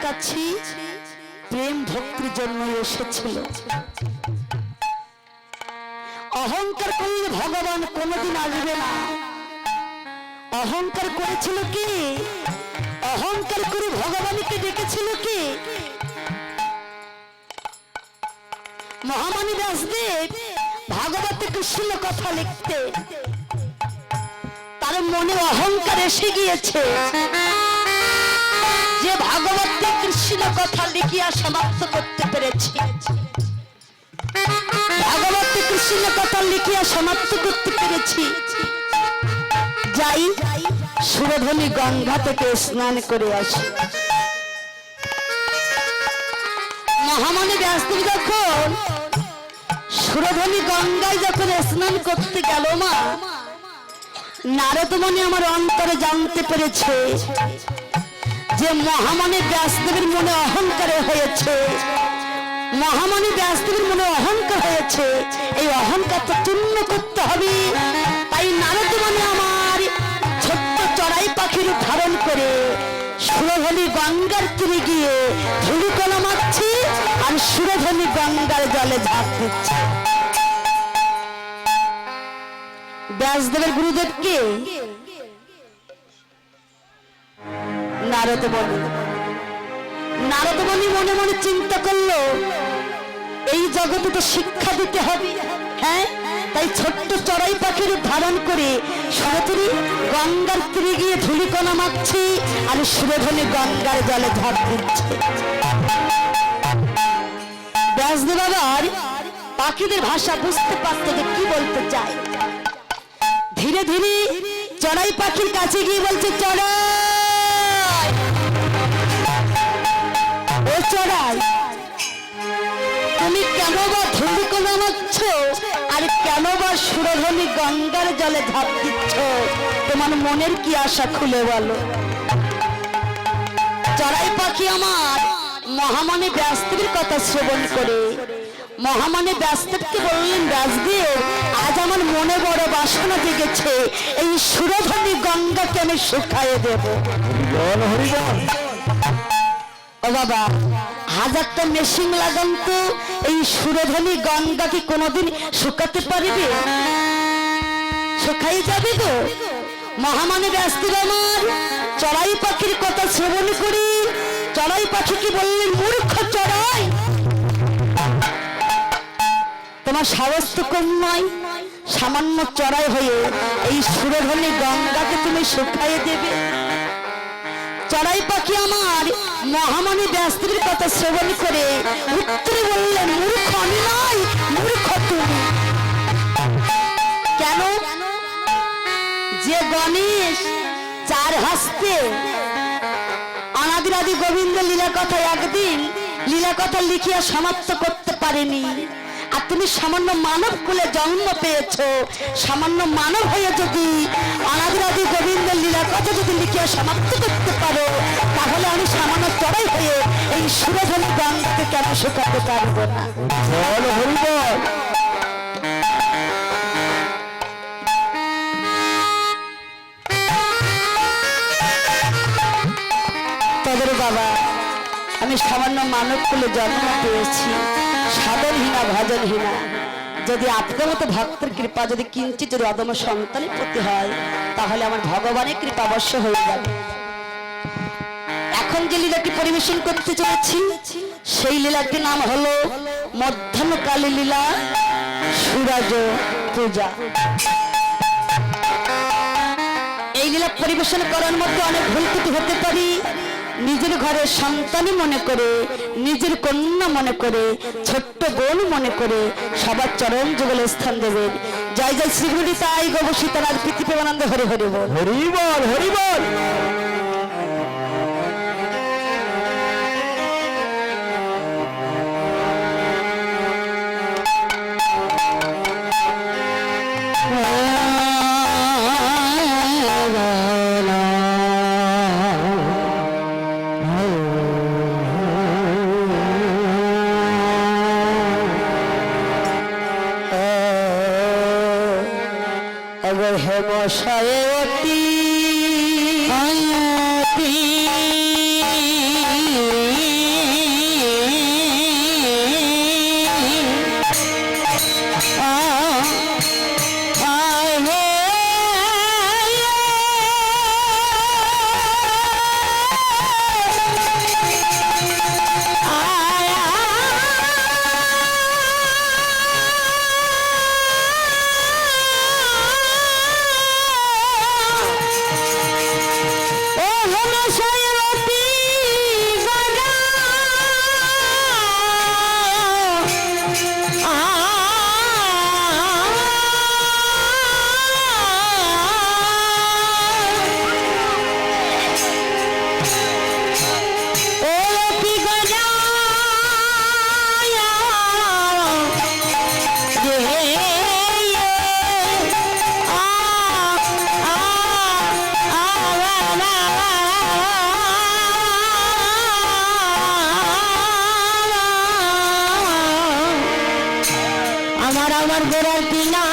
কাছে প্রেম ভক্তির জন্য এসেছিল। অহংকার করলে ভগবান কোনোদিন আসবে না। অহংকার করেছিল কি? অহংকার করে ভগবানকে ডেকেছিল কি? মহামানী ব্যাসদেব ভাগবত কৃষ্ণ কথা লিখতে তার মনে অহংকার এসে গিয়েছে যে ভাগবত কৃষ্ণ কথা লিখিয়া সমাপ্ত করতে পেরেছি। ভাগবত কৃষ্ণ কথা লিখিয়া সমাপ্ত করতে পেরেছি। যাই সুরধনী গঙ্গা থেকে স্নান করে আসি। মহামানী ব্যাসদেব যখন সুরধনী গঙ্গায় যখন স্নান করতে গেল মা, নারদমণি আমার অন্তরে জানতে পেরেছে যে মহামানী ব্যাসদেবের মনে অহংকার হয়েছে। মহামানী ব্যাসদেবের মনে অহংকার হয়েছে, এই অহংকারটা চূর্ণ করতে হবে। তাই নারদমণি আমার ছোট্ট চড়াই পাখির ধারণ করে সুরধনী গঙ্গার তীরে গিয়ে ধুলিকণা মারছি আর সুরধনী গঙ্গার জলে ঝাঁপ দিচ্ছে। ব্যাসদেবের গুরুদেব কে? নারদমণি। নারদমণি মনে মনে চিন্তা করলো এই জগতে তো শিক্ষা দিতে হবে, হ্যাঁ, তাই ছোট্ট চড়াই পাখির ধারণ করে সরাসরি গঙ্গার তীরে গিয়ে ধুলিকণা মারছি আর সুরধনী গঙ্গার জলে ঝাঁপ দিচ্ছে। ব্যাসদেব আবার পাখিদের ভাষা বুঝতে পারত যে কি বলতে চায়। ধীরে ধীরে চড়াই পাখির কাছে গিয়ে বলছে, চড়াই, ও চড়াই, তুমি কেন বা ধুলিকণা মারছ আর কেন বা সুরধনী গঙ্গার জলে ঝাঁপ দিচ্ছ? তোমার মনের কি আশা খুলে বলো। চড়াই পাখি আমার মহামানী ব্যাসদেবের কথা শ্রবণ করে মহামানী ব্যাসদেবকে বললেন, ব্যাসদেব, আজ আমার মনে বড় বাসনা জেগেছে, এই সুরধনী গঙ্গাকে আমি শুকায়ে দেব। ও বাবা, হাজারটা মেশিন লাগান তো এই সুরধনী গঙ্গা কি কোনোদিন শুকাতে পারবে? শুকাই যাবে তো। মহামানী ব্যাসদেব আমার চড়াই পাখির কথা শ্রবণ করি চড়াই পাখিকে বললেন, মূর্খ চড়াই, তোমার সাহস তো কম নয়, সামান্য চড়াই হয়ে এই সুরধনী গঙ্গাকে তুমি শুকাইয়ে দেবে। চড়াই পাখি আমার মহামানী ব্যাসদেবের কথা শ্রবণ করে উত্তরে বললেন, মূর্খ আমি নয়, মূর্খ তুমি। কেন? যে গণেশ চার হস্তে অনাদিরাদি গোবিন্দ লীলা কথা একদিন লীলা কথা লিখিয়া সমাপ্ত করতে পারেনি, আর তুমি সামান্য মানব কুলে জন্ম পেয়েছ, সামান্য মানব হয়ে যদি অনাদিরাদি গোবিন্দ লীলা কথা যদি লিখিয়া সমাপ্ত করতে পারো, তাহলে আমি সামান্য চড়াই হয়ে এই সুরধনী গঙ্গাকে কেন শুকাতে পারবো না? তবে বাবা, আমি সামান্য মানব কুলে জন্ম পেয়েছি, সাধনহীনা ভজনহীনা, যদি আপনার মতো ভক্তের কৃপা যদি কিঞ্চিত যদি অদম্য সন্তানের প্রতি হয়, তাহলে আমার ভগবানের কৃপা অবশ্য হয়ে যাবে। এখন যে লীলাটি পরিবেশন করতে চলেছি সেই লীলাটির নাম হলো মধ্যাহ্নকালী লীলা সূরজ পূজা। এই লীলা পরিবেশন করার মধ্যে অনেক ভুল ত্রুটি হতে পারে। নিজের ঘরের সন্তানই মনে করে, নিজের কন্যা মনে করে, ছোট্ট বোন মনে করে সবার চরণ যুগলে স্থান দেবেন। জয় জয় শ্রীগুরু তাই গো সীতারাজ প্রীতি প্রেমানন্দ হরি হরি বল, হরি বল, হরি বল। মশায়তি দিনা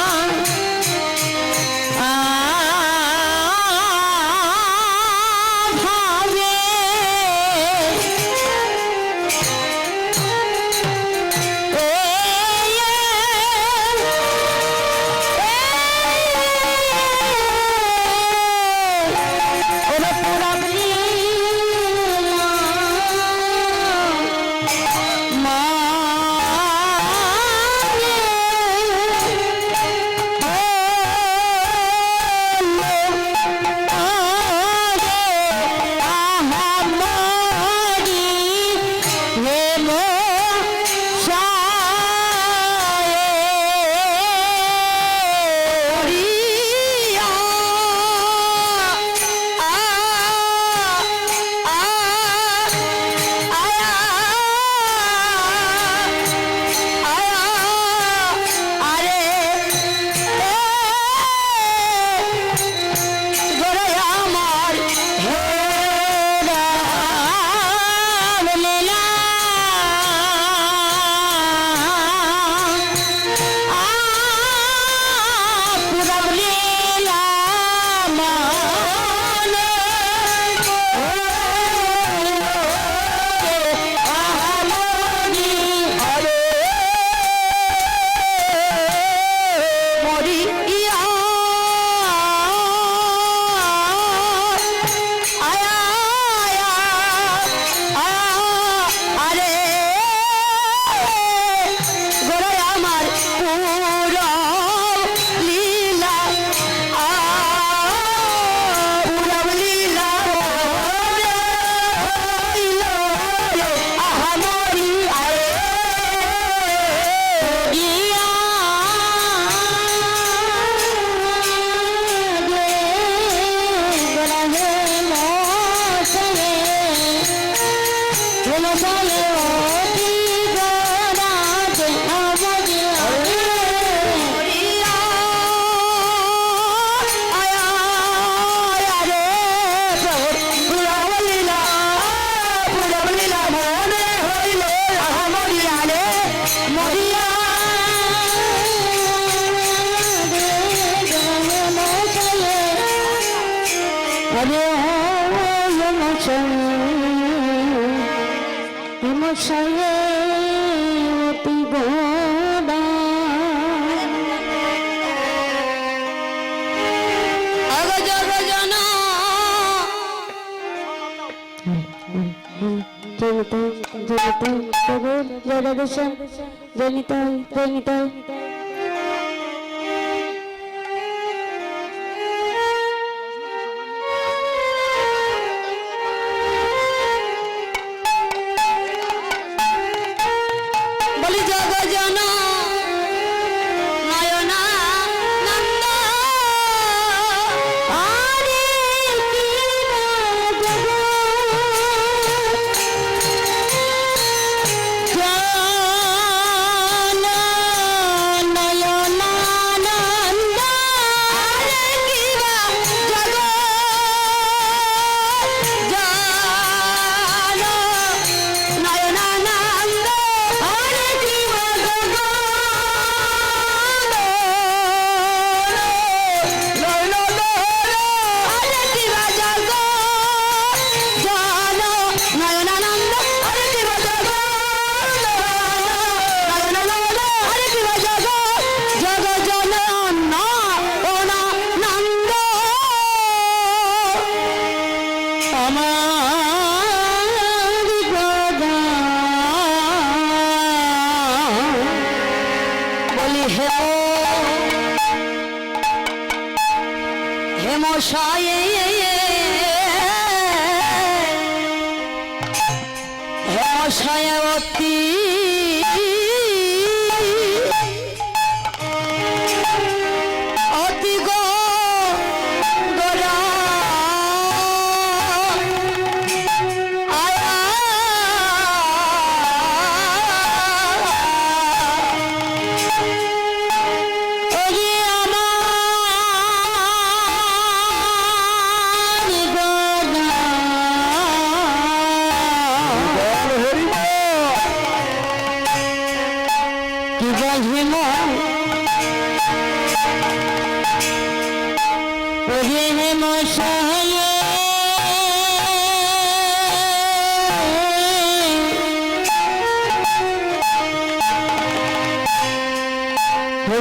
ওরে মশাই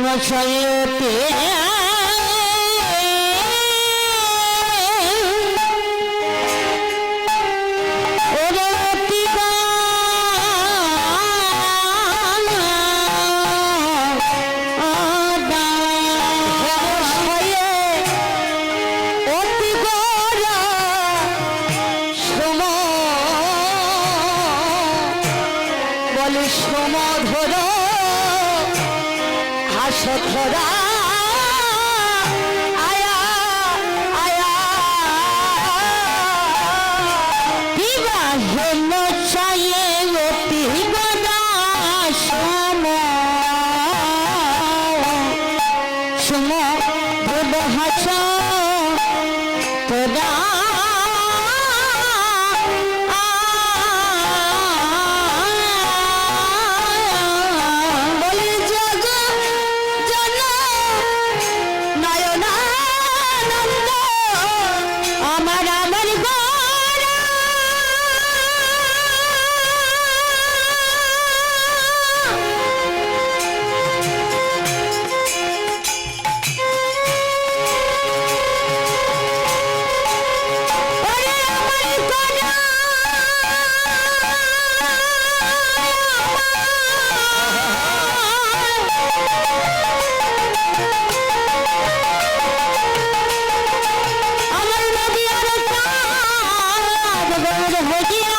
মশাইতে সমধর হাসধরা আয়া আয়া বিবাহে মশাইয়ে অতি গদা সম হাস তোরা আমার নদী আর